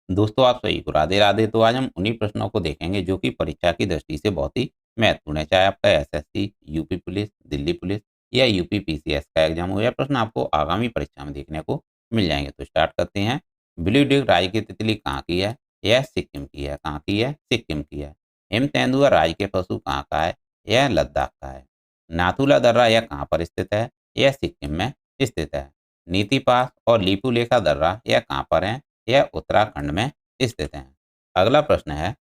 दोस्तों आप सभी को राधे राधे। तो आज हम उन्हीं प्रश्नों को देखेंगे जो कि परीक्षा की दृष्टि से बहुत ही महत्वपूर्ण है। चाहे आपका SSC, UP police, Delhi police या यूपी पीसीएस का एग्जाम हो, यह प्रश्न आपको आगामी परीक्षा में देखने को मिल जाएंगे। तो स्टार्ट करते हैं। ब्लू ड्यूक राज की तितली कहाँ की है? यह सिक्किम की है। कहाँ की है? सिक्किम की है। हिम तेंदुआ राज के पशु कहाँ का है? यह लद्दाख का है। नाथुला दर्रा यह कहाँ पर स्थित है? यह सिक्किम में स्थित है। नीति पास और लीपू लेखा दर्रा यह कहाँ पर है? यह उत्तराखंड में स्थित हैं। अगला प्रश्न है,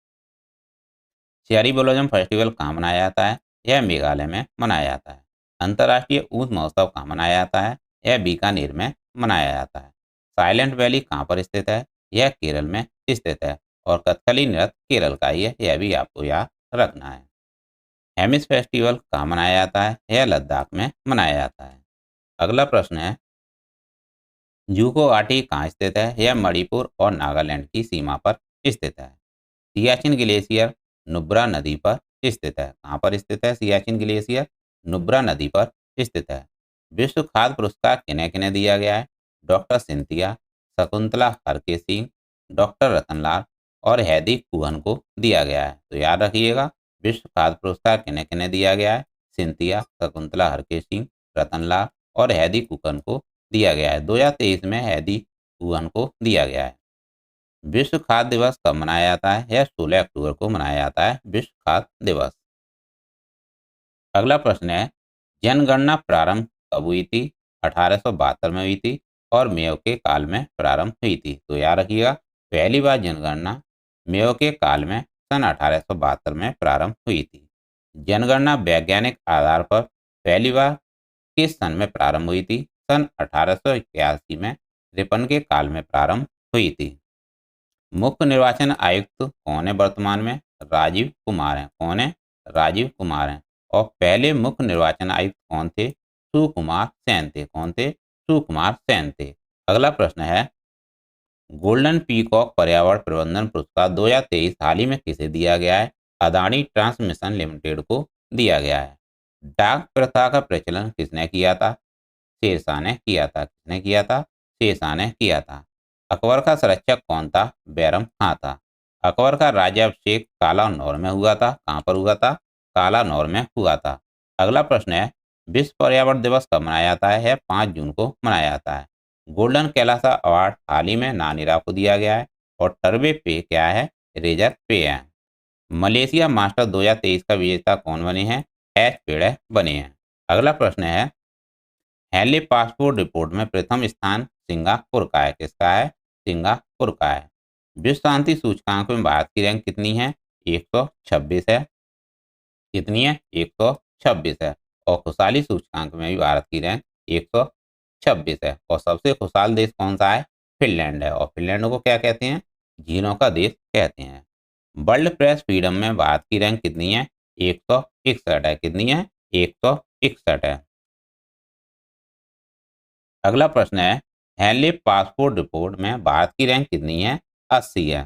चेरी ब्लॉसम फेस्टिवल कहाँ मनाया जाता है? यह मेघालय में मनाया जाता है। अंतर्राष्ट्रीय ऊंट महोत्सव कहाँ मनाया जाता है? यह बीकानेर में मनाया जाता है। साइलेंट वैली कहाँ पर स्थित है? यह केरल में स्थित है। और कथकली नृत्य केरल का ही है, यह भी आपको याद रखना है। हेमिस फेस्टिवल कहाँ मनाया जाता है? यह लद्दाख में मनाया जाता है। अगला प्रश्न है, जूको घाटी कहाँ स्थित है? यह मणिपुर और नागालैंड की सीमा पर स्थित है। सियाचिन ग्लेशियर नुब्रा नदी पर स्थित है। कहाँ पर स्थित है सियाचिन ग्लेशियर? नुब्रा नदी पर स्थित है। विश्व खाद्य पुरस्कार किन्हें किन्हें दिया गया है? Doctor Cynthia, Shakuntala Harke Singh, doctor Rattan Lal और हैदी कुहन को दिया गया है। तो याद रखिएगा, विश्व खाद्य पुरस्कार किन्हें किन्हें दिया गया है? सिंथिया, शकुंतला हरके सिंह, रतनलाल और हैदी कुहन को दिया गया है। 2023 में हैदी कुहन को दिया गया है। विश्व खाद्य दिवस कब मनाया जाता है? यह 16 अक्टूबर को मनाया जाता है, विश्व खाद्य दिवस। अगला प्रश्न है, जनगणना प्रारंभ कब हुई थी? 1872 में हुई थी और मेयो के काल में प्रारंभ हुई थी। तो याद रखिएगा, पहली बार जनगणना मेयो के काल में सन 1872 में प्रारंभ हुई थी। जनगणना वैज्ञानिक आधार पर पहली बार किस सन में प्रारंभ हुई थी? सन 1881 में रिपन के काल में प्रारंभ हुई थी। मुख्य निर्वाचन आयुक्त कौन है वर्तमान में? राजीव कुमार हैं। कौन है? राजीव कुमार हैं। और पहले मुख्य निर्वाचन आयुक्त कौन थे? सुकुमार सेन थे। कौन थे? सुकुमार सेन थे। अगला प्रश्न है, गोल्डन पीकॉक पर्यावरण प्रबंधन पुरस्कार 2023 हाल ही में किसे दिया गया है? अदानी ट्रांसमिशन लिमिटेड को दिया गया है। डाक प्रथा का प्रचलन किसने किया था? शेरशाह ने किया था। किसने किया था? शेरशाह ने किया था। अकबर का संरक्षक कौन था? बैरम खां था। अकबर का राज्याभिषेक कालानौर में हुआ था। कहाँ पर हुआ था? कालानौर में हुआ था। अगला प्रश्न है, विश्व पर्यावरण दिवस कब मनाया जाता है? यह 5 जून को मनाया जाता है। गोल्डन कैलासा अवार्ड हाल ही में नानीरा को दिया गया है। और टर्बे पे क्या है? रेजर पे है। मलेशिया मास्टर 2023 का विजेता कौन बने हैं? एच पेड़े बने हैं। अगला प्रश्न है, हेनली पासपोर्ट रिपोर्ट में प्रथम स्थान सिंगापुर का है। किसका है? सिंगापुर का है। विश्व शांति सूचकांक में भारत की रैंक कितनी है? 126 है। कितनी है? 126 है। और खुशहाली सूचकांक में भी भारत की रैंक 126 है। और सबसे खुशहाल देश कौन सा है? फिनलैंड है। और फिनलैंड को क्या कहते हैं? झीलों का देश कहते हैं। वर्ल्ड प्रेस फ्रीडम में भारत की रैंक कितनी है? 161 है। कितनी है? 161 है। अगला प्रश्न है, हेनली पासपोर्ट रिपोर्ट में भारत की रैंक कितनी है? 80 है।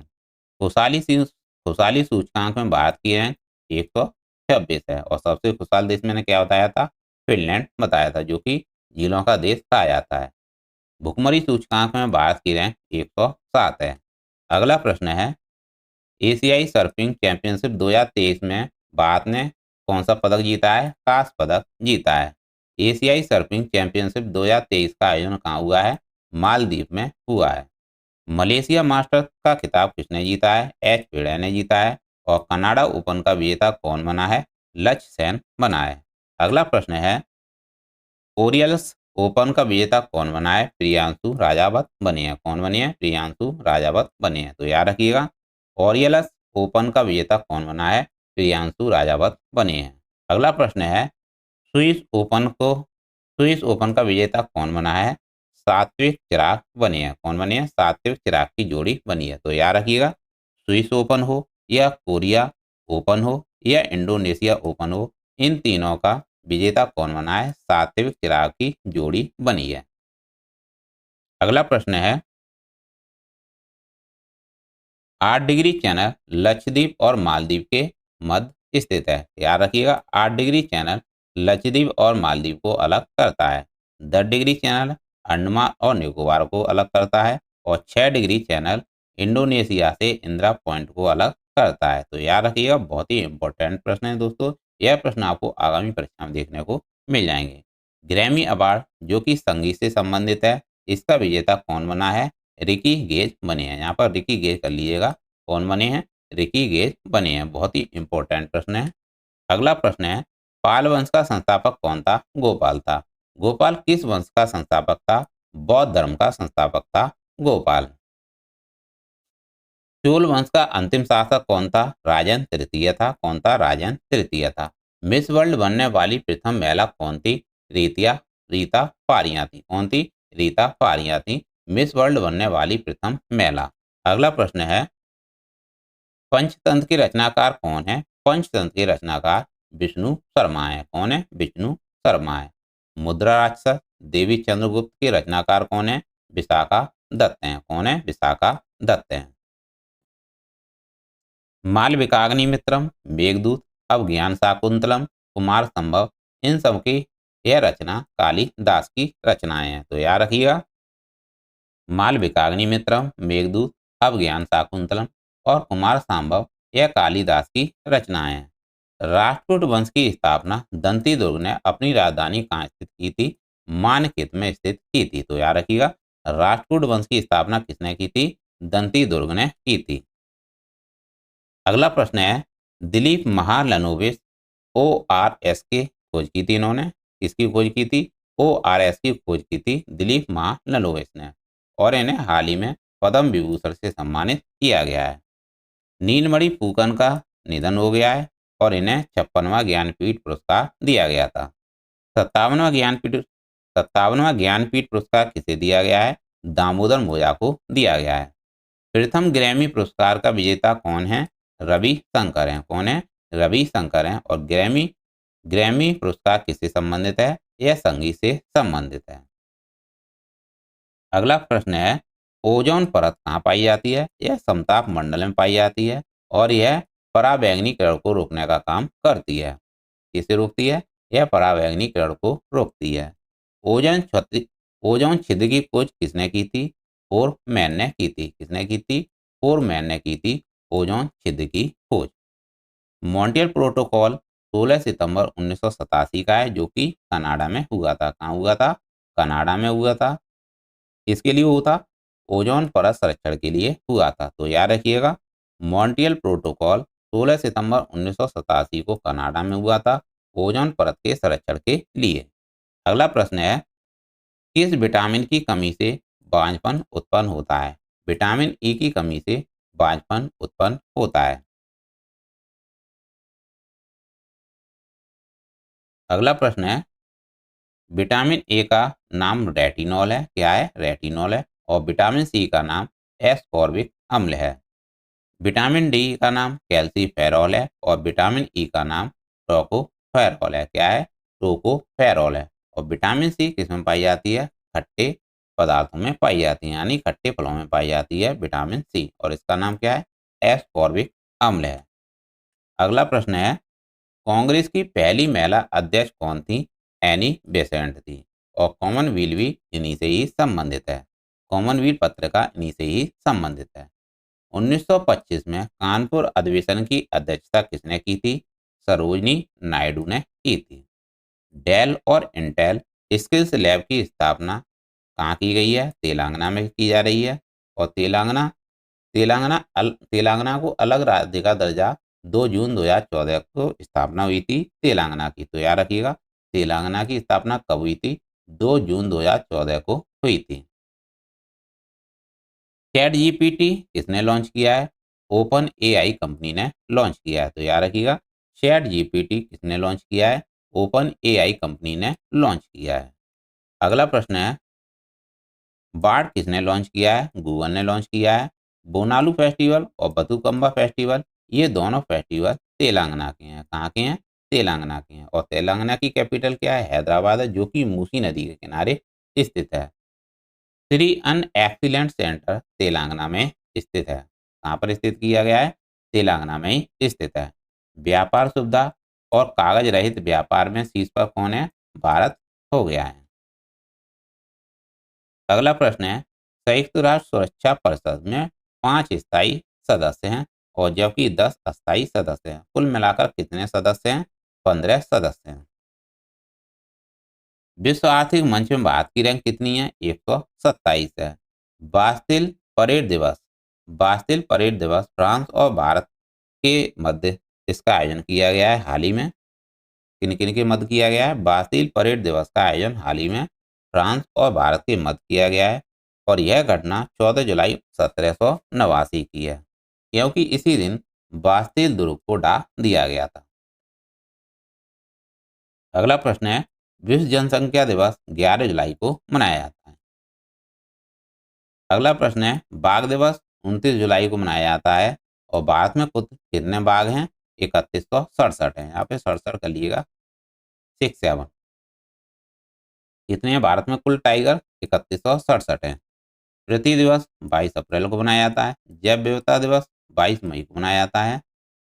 खुशहाली सूचकांक में भारत की रैंक 126 है। और सबसे खुशहाल देश मैंने क्या बताया था? फिनलैंड बताया था, जो कि झीलों का देश कहा जाता है। भुखमरी सूचकांक में भारत की रैंक 107 है। अगला प्रश्न है, एशियाई सर्फिंग चैंपियनशिप 2023 में भारत ने कौन सा पदक जीता है? कांस्य पदक जीता है। एशियाई सर्फिंग चैंपियनशिप 2023 का आयोजन कहाँ हुआ है? मालदीव में हुआ है। मलेशिया मास्टर्स का खिताब किसने जीता है? एच पेड़े ने जीता है। और कनाडा ओपन का विजेता कौन बना है? लक्ष्य सेन बना है। अगला प्रश्न है, ओरियल्स ओपन का विजेता कौन बना है? प्रियांशु राजावत बने हैं। कौन बने हैं? प्रियांशु राजावत बने हैं। तो याद रखिएगा, ओरियल्स ओपन का विजेता कौन बना है? प्रियांशु राजावत बने हैं। अगला प्रश्न है, स्विस ओपन का विजेता कौन बना है? सात्विक चिराग बने हैं। कौन बने हैं? सात्विक चिराग की जोड़ी बनी है। तो याद रखिएगा, स्विस ओपन हो या कोरिया ओपन हो या इंडोनेशिया ओपन हो, इन तीनों का विजेता कौन बना है? सात्विक चिराग की जोड़ी बनी है। अगला प्रश्न है, 8 डिग्री चैनल लक्षद्वीप और मालदीव के मध्य स्थित है। याद रखिएगा, 8 डिग्री चैनल लक्षद्वीप और मालदीव को अलग करता है। 10 डिग्री चैनल अंडमान और निकोबार को अलग करता है। और 6 डिग्री चैनल इंडोनेशिया से इंदिरा पॉइंट को अलग करता है? तो याद रखिएगा, बहुत ही इंपॉर्टेंट प्रश्न है दोस्तों। यह प्रश्न आपको आगामी परीक्षा में देखने को मिल जाएंगे। ग्रैमी अवार्ड जो कि संगीत से संबंधित है, इसका विजेता कौन बना है? रिकी गेज बने हैं। यहाँ पर रिकी गेज कर लीजिएगा, कौन बने हैं? रिकी गेज बने हैं। बहुत ही इंपॉर्टेंट प्रश्न है। अगला प्रश्न है, पाल वंश का संस्थापक कौन था? गोपाल था। गोपाल किस वंश का संस्थापक था? बौद्ध धर्म का संस्थापक था गोपाल। चोल वंश का अंतिम शासक कौन था? राजन तृतीय था। कौन था? राजन तृतीय था। मिस वर्ल्ड बनने वाली प्रथम महिला कौन थी? रीता फारिया थी। कौन थी? रीता फारिया थी मिस वर्ल्ड बनने वाली प्रथम महिला। अगला प्रश्न है, पंचतंत्र के रचनाकार कौन है? पंचतंत्र के रचनाकार विष्णु शर्मा है। कौन है? विष्णु शर्मा है। मुद्रा राक्षस देवी चंद्रगुप्त के रचनाकार कौन है? विशाखा दत्त हैं। कौन है? विशाखा दत्त हैं। मालविकाग्निमित्रम, मेघदूत, अवज्ञान शाकुंतलम, कुमार संभव, इन सब की यह रचना कालिदास की रचनाएं हैं। तो याद रखिएगा, मालविकाग्निमित्रम, मेघदूत, अवज्ञान शाकुंतलम और कुमार संभव यह कालिदास की रचनाएं हैं। राष्ट्रकूट वंश की स्थापना दंती दुर्ग ने अपनी राजधानी कहाँ स्थित की थी? मानकित में स्थित की थी। तो याद रखिएगा, राष्ट्रकूट वंश की स्थापना किसने की थी? दंती दुर्ग ने की थी। अगला प्रश्न है, दिलीप महालनोबिस ORS की खोज की थी इन्होंने। किसकी खोज की थी? ORS की खोज की थी दिलीप महालनोबिस ने, और इन्हें हाल ही में पद्म विभूषण से सम्मानित किया गया है। नीलमणि फूकन का निधन हो गया है और इन्हें 56वां ज्ञानपीठ पुरस्कार दिया गया था। 57वां ज्ञानपीठ पुरस्कार किसे दिया गया है? दामोदर मोजा को दिया गया है। प्रथम ग्रैमी पुरस्कार का विजेता कौन है? रवि शंकर हैं। कौन है? रवि शंकर हैं। और ग्रैमी ग्रैमी पुरस्कार किससे संबंधित है? यह संगीत से संबंधित है। अगला प्रश्न है, ओजोन परत कहाँ पाई जाती है? यह समताप मंडल में पाई जाती है और यह पराबैंगनी किरण को रोकने का काम करती है। किसे रोकती है? यह पराबैंगनी किरण को रोकती है। ओजोन क्षति ओजोन छिद्र की खोज किसने की थी? फोरमैन ने की थी। किसने की थी? फोरमैन ने की थी ओजोन छिद्र की खोज। मॉन्ट्रियल प्रोटोकॉल 16 सितंबर 1987 का है, जो कि कनाडा में हुआ था। कहाँ हुआ था? कनाडा में हुआ था। किसके लिए हुआ था? ओजोन परत संरक्षण के लिए हुआ था। तो याद रखिएगा, मॉन्ट्रियल प्रोटोकॉल 16 सितंबर 1987 को कनाडा में हुआ था, ओजोन परत के संरक्षण के लिए। अगला प्रश्न है, किस विटामिन की कमी से बांझपन उत्पन्न होता है? विटामिन ई की कमी से बांझपन उत्पन्न होता है। अगला प्रश्न है, विटामिन ए का नाम रेटिनॉल है। क्या है? रेटिनॉल है। और विटामिन सी का नाम एस्कॉर्बिक अम्ल है। विटामिन डी का नाम कैल्सीफेरॉल है और विटामिन ई का नाम टोकोफेरॉल है। क्या है? टोकोफेरॉल है। और विटामिन सी किसमें पाई जाती है? खट्टे पदार्थों में पाई जाती है, यानी खट्टे फलों में पाई जाती है विटामिन सी, और इसका नाम क्या है? एस्कॉर्बिक अम्ल है। अगला प्रश्न है, कांग्रेस की पहली महिला अध्यक्ष कौन थी? एनी बेसेंट थी। और कॉमनवेल्थ भी इन्हीं से ही संबंधित है। कॉमनवेल्थ पत्रिका इन्हीं से ही संबंधित है। 1925 में कानपुर अधिवेशन की अध्यक्षता किसने की थी? सरोजनी नायडू ने की थी। डेल और इंटेल स्किल्स लैब की स्थापना कहाँ की गई है? तेलंगाना में की जा रही है। और तेलंगाना को अलग राज्य का दर्जा 2 जून 2014 को स्थापना हुई थी तेलंगाना की। तो याद रखिएगा, तेलंगाना की स्थापना कब हुई थी? 2 जून 2014 को हुई थी। चैट जीपीटी किसने लॉन्च किया है? ओपन एआई कंपनी ने लॉन्च किया है। तो याद रखिएगा, चैट जीपीटी किसने लॉन्च किया है? ओपन एआई कंपनी ने लॉन्च किया है। अगला प्रश्न है, बार्ड किसने लॉन्च किया है? गूगल ने लॉन्च किया है। बोनालू फेस्टिवल और बथुकम्बा फेस्टिवल, ये दोनों फेस्टिवल तेलंगाना के हैं। कहाँ के हैं? तेलंगाना के हैं। और तेलंगाना की कैपिटल क्या है? हैदराबाद है, जो कि मूसी नदी के किनारे स्थित है। श्री अन एक्सीलेंट सेंटर तेलंगाना में स्थित है। कहाँ पर स्थित किया गया है? तेलंगाना में ही स्थित है। व्यापार सुविधा और कागज रहित व्यापार में शीर्ष पर कौन है? भारत हो गया है। अगला प्रश्न है, संयुक्त राष्ट्र सुरक्षा परिषद में 5 स्थायी सदस्य हैं और जबकि 10 अस्थायी सदस्य हैं। कुल मिलाकर कितने सदस्य हैं? 15 सदस्य हैं। विश्व आर्थिक मंच में भारत की रैंक कितनी है? 127 है। बास्तिल परेड दिवस बास्तिल परेड दिवस फ्रांस और भारत के मध्य इसका आयोजन किया गया है हाल ही में। किन किन के मध्य किया गया है? बास्तिल परेड दिवस का आयोजन हाल ही में फ्रांस और भारत के मध्य किया गया है और यह घटना 14 जुलाई 1789 की है, क्योंकि इसी दिन बास्तिल दुर्ग को ढा दिया गया था। अगला प्रश्न है, विश्व जनसंख्या दिवस 11 जुलाई को मनाया जाता है। अगला प्रश्न है, बाघ दिवस 29 जुलाई को मनाया जाता है और भारत में कुल कितने बाघ हैं? 3167 हैं। यहाँ पे 67 कर लीजिएगा, 67। कितने हैं भारत में कुल टाइगर? 3167 हैं। पृथ्वी दिवस 22 अप्रैल को मनाया जाता है। जैव विविधता दिवस 22 मई को मनाया जाता है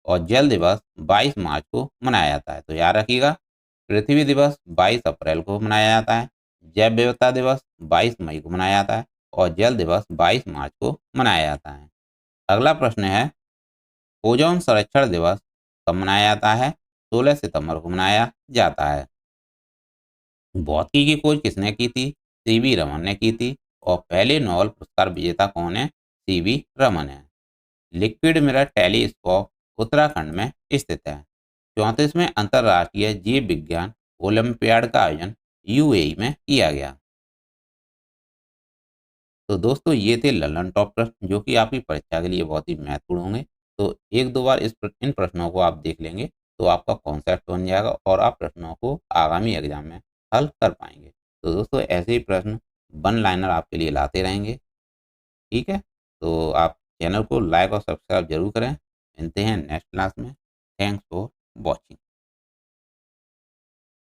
और जल दिवस 22 मार्च को मनाया जाता है। तो याद रखिएगा, पृथ्वी दिवस 22 अप्रैल को मनाया जाता है, जैव विविधता दिवस 22 मई को मनाया जाता है और जल दिवस 22 मार्च को मनाया जाता है। अगला प्रश्न है, ओजोन संरक्षण दिवस कब मनाया जाता है? 16 सितंबर को मनाया जाता है। भौतिकी की खोज किसने की थी? सीवी रमन ने की थी और पहले नोबेल पुरस्कार विजेता कौन है? सीवी रमन है। लिक्विड मिरर टेलीस्कोप उत्तराखंड में स्थित है। 34वें अंतर्राष्ट्रीय जीव विज्ञान ओलंपियाड का आयोजन यूएई में किया गया। तो दोस्तों, ये थे लर्न टॉप प्रश्न जो कि आपकी परीक्षा के लिए बहुत ही महत्वपूर्ण होंगे। तो एक दो बार इन प्रश्नों को आप देख लेंगे तो आपका कॉन्सेप्ट बन जाएगा और आप प्रश्नों को आगामी एग्जाम में हल कर पाएंगे। तो दोस्तों, ऐसे ही प्रश्न वन लाइनर आपके लिए लाते रहेंगे। ठीक है, तो आप चैनल को लाइक और सब्सक्राइब जरूर करें। मिलते हैं नेक्स्ट क्लास में। Thanks for watching.